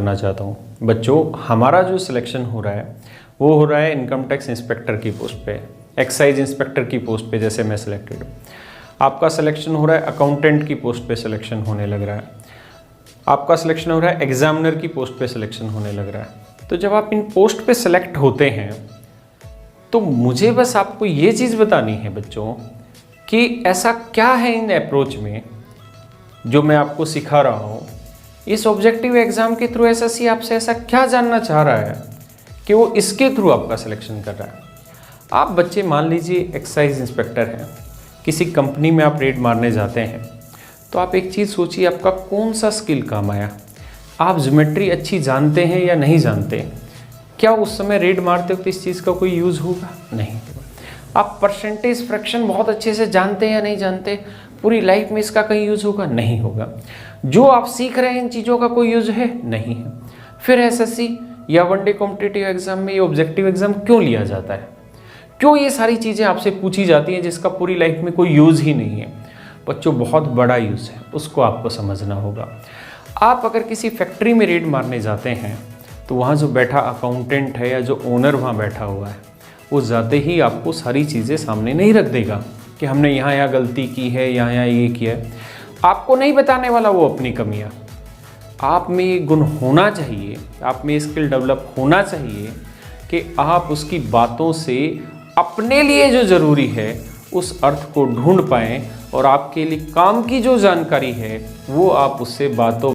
करना चाहता हूँ। बच्चों, हमारा जो सिलेक्शन हो रहा है वो हो रहा है इनकम टैक्स इंस्पेक्टर की पोस्ट पे, एक्साइज इंस्पेक्टर की पोस्ट पे, जैसे मैं सिलेक्टेड हूँ। आपका सिलेक्शन हो रहा है अकाउंटेंट की पोस्ट पे सिलेक्शन होने लग रहा है। आपका सिलेक्शन हो रहा है एग्जामिनर की पोस्ट पे सिलेक्शन होने लग रहा है। तो जब आप इन पोस्ट पे सिलेक्ट होते हैं तो मुझे बस आपको ये चीज़ बतानी है बच्चों कि ऐसा क्या है इन अप्रोच में जो मैं आपको सिखा रहा हूँ। इस ऑब्जेक्टिव एग्जाम के थ्रू एसएससी आपसे ऐसा क्या जानना चाह रहा है कि वो इसके थ्रू आपका सिलेक्शन कर रहा है। आप बच्चे मान लीजिए एक्साइज इंस्पेक्टर हैं, किसी कंपनी में आप रेड मारने जाते हैं, तो आप एक चीज़ सोचिए, आपका कौन सा स्किल काम आया। आप ज्योमेट्री अच्छी जानते हैं या नहीं जानते, क्या उस समय रेड मारते वक्त इस चीज़ का कोई यूज़ होगा? नहीं होगा। आप परसेंटेज फ्रैक्शन बहुत अच्छे से जानते हैं या नहीं जानते, पूरी लाइफ में इसका कहीं यूज़ होगा? नहीं होगा। जो आप सीख रहे हैं इन चीज़ों का कोई यूज़ है? नहीं है। फिर एसएससी या वनडे कॉम्पिटिटिव एग्जाम में ये ऑब्जेक्टिव एग्जाम क्यों लिया जाता है? क्यों ये सारी चीज़ें आपसे पूछी जाती हैं जिसका पूरी लाइफ में कोई यूज़ ही नहीं है? बच्चों, बहुत बड़ा यूज़ है, उसको आपको समझना होगा। आप अगर किसी फैक्ट्री में रेड मारने जाते हैं तो वहाँ जो बैठा अकाउंटेंट है या जो ओनर वहाँ बैठा हुआ है, वो जाते ही आपको सारी चीज़ें सामने नहीं रख देगा कि हमने यहाँ गलती की है, यहाँ ये किया है। आपको नहीं बताने वाला वो अपनी कमियाँ। आप में ये गुण होना चाहिए, आप में स्किल डेवलप होना चाहिए कि आप उसकी बातों से अपने लिए जो ज़रूरी है उस अर्थ को ढूंढ पाएँ और आपके लिए काम की जो जानकारी है वो आप उससे बातों